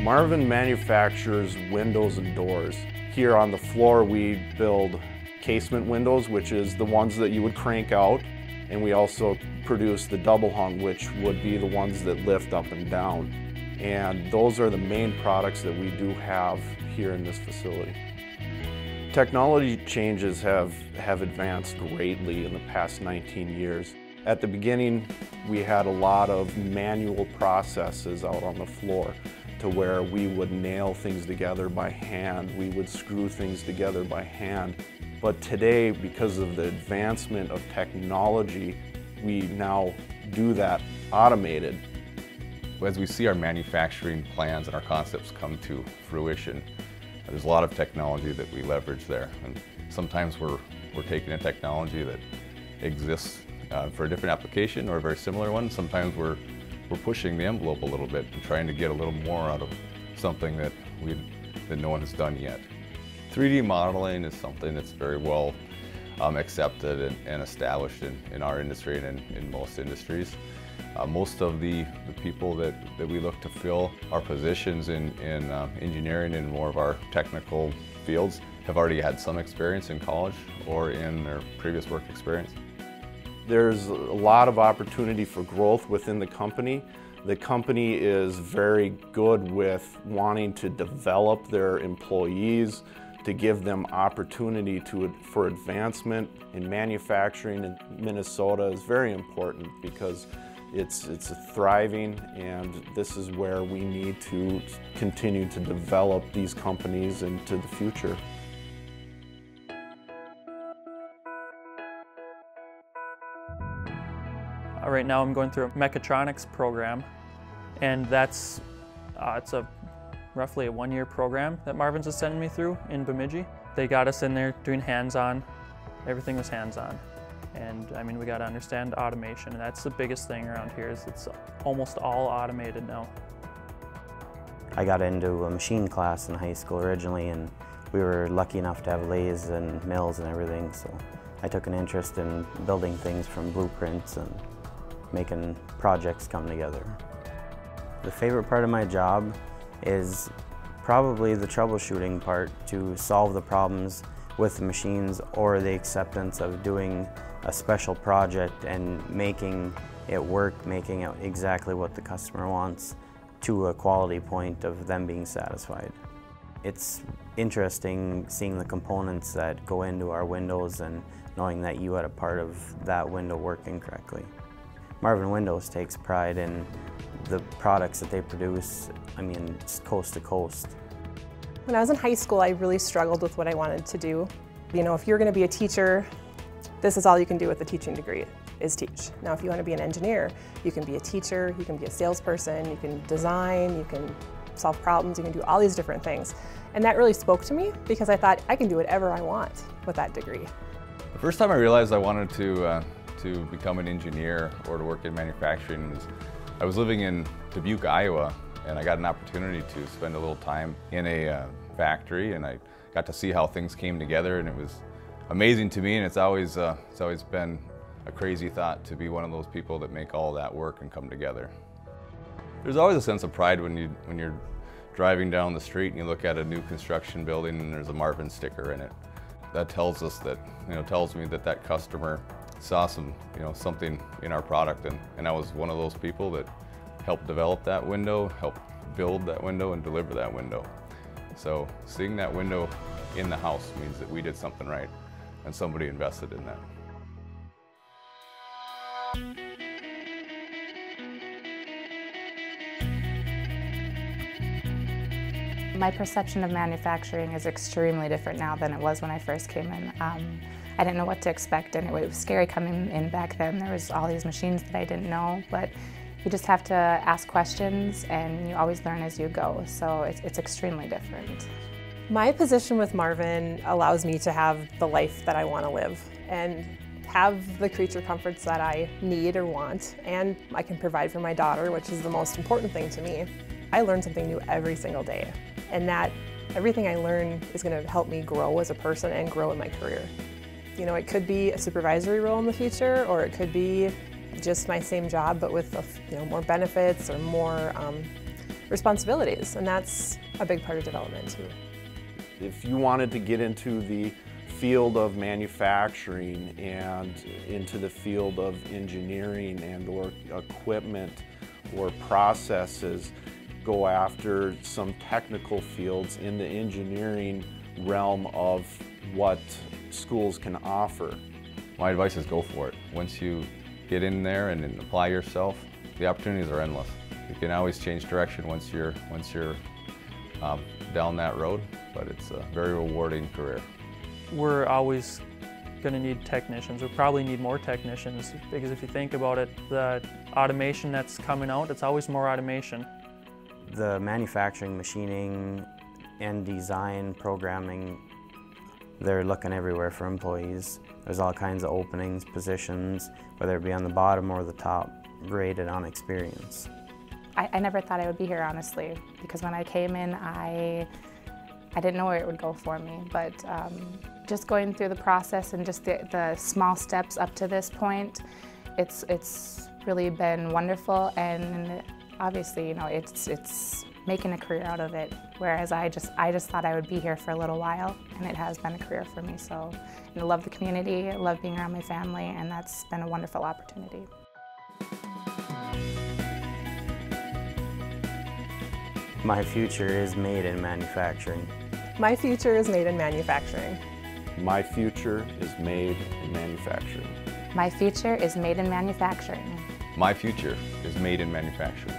Marvin manufactures windows and doors. Here on the floor we build casement windows, which is the ones that you would crank out, and we also produce the double hung, which would be the ones that lift up and down. And those are the main products that we do have here in this facility. Technology changes have advanced greatly in the past 19 years. At the beginning, we had a lot of manual processes out on the floor to where we would nail things together by hand, we would screw things together by hand. But today, because of the advancement of technology, we now do that automated. As we see our manufacturing plans and our concepts come to fruition, there's a lot of technology that we leverage there. And sometimes we're taking a technology that exists for a different application or a very similar one. Sometimes we're pushing the envelope a little bit and trying to get a little more out of something that no one has done yet. 3D modeling is something that's very well accepted and established in our industry and in most industries. Most of the people that we look to fill our positions in engineering and more of our technical fields have already had some experience in college or in their previous work experience. There's a lot of opportunity for growth within the company. The company is very good with wanting to develop their employees, to give them opportunity for advancement in manufacturing in Minnesota is very important because it's thriving, and this is where we need to continue to develop these companies into the future. Right now I'm going through a mechatronics program, and it's roughly a one-year program that Marvin's is sending me through in Bemidji. They got us in there doing hands-on. Everything was hands-on. And I mean, we got to understand automation, and that's the biggest thing around here is it's almost all automated now. I got into a machine class in high school originally, and we were lucky enough to have lathes and mills and everything, so I took an interest in building things from blueprints and making projects come together. The favorite part of my job is probably the troubleshooting part, to solve the problems with the machines or the acceptance of doing a special project and making it work, making it exactly what the customer wants to a quality point of them being satisfied. It's interesting seeing the components that go into our windows and knowing that you had a part of that window working correctly. Marvin Windows takes pride in the products that they produce, I mean, it's coast to coast. When I was in high school, I really struggled with what I wanted to do. You know, if you're going to be a teacher, this is all you can do with a teaching degree, is teach. Now, if you want to be an engineer, you can be a teacher, you can be a salesperson, you can design, you can solve problems, you can do all these different things. And that really spoke to me because I thought I can do whatever I want with that degree. The first time I realized I wanted to become an engineer or to work in manufacturing was I was living in Dubuque, Iowa, and I got an opportunity to spend a little time in a factory, and I got to see how things came together, and it was amazing to me, and it's always been a crazy thought to be one of those people that make all that work and come together. There's always a sense of pride when you're driving down the street and you look at a new construction building and there's a Marvin sticker in it. That tells us that, tells me that that customer saw something in our product, and I was one of those people that helped develop that window, helped build that window, and deliver that window. So seeing that window in the house means that we did something right and somebody invested in that. My perception of manufacturing is extremely different now than it was when I first came in. I didn't know what to expect, and it was scary coming in back then. There was all these machines that I didn't know, but you just have to ask questions, and you always learn as you go, so it's extremely different. My position with Marvin allows me to have the life that I want to live and have the creature comforts that I need or want, and I can provide for my daughter, which is the most important thing to me. I learn something new every single day, and that everything I learn is going to help me grow as a person and grow in my career. You know, it could be a supervisory role in the future, or it could be just my same job but with more benefits or more responsibilities, and that's a big part of development too. If you wanted to get into the field of manufacturing and into the field of engineering and or equipment or processes, go after some technical fields in the engineering realm of what schools can offer. My advice is go for it. Once you get in there and apply yourself, the opportunities are endless. You can always change direction once you're down that road, but it's a very rewarding career. We're always going to need technicians. We'll probably need more technicians, because if you think about it, the automation that's coming out, it's always more automation. The manufacturing, machining, and design, programming, they're looking everywhere for employees. There's all kinds of openings, positions, whether it be on the bottom or the top, graded on experience. I never thought I would be here, honestly, because when I came in, I didn't know where it would go for me, but just going through the process and just the small steps up to this point, it's really been wonderful, and obviously, it's making a career out of it, whereas I just thought I would be here for a little while, and it has been a career for me. So I love the community, I love being around my family, and that's been a wonderful opportunity. My future is made in manufacturing. My future is made in manufacturing. My future is made in manufacturing. My future is made in manufacturing. My future is made in manufacturing.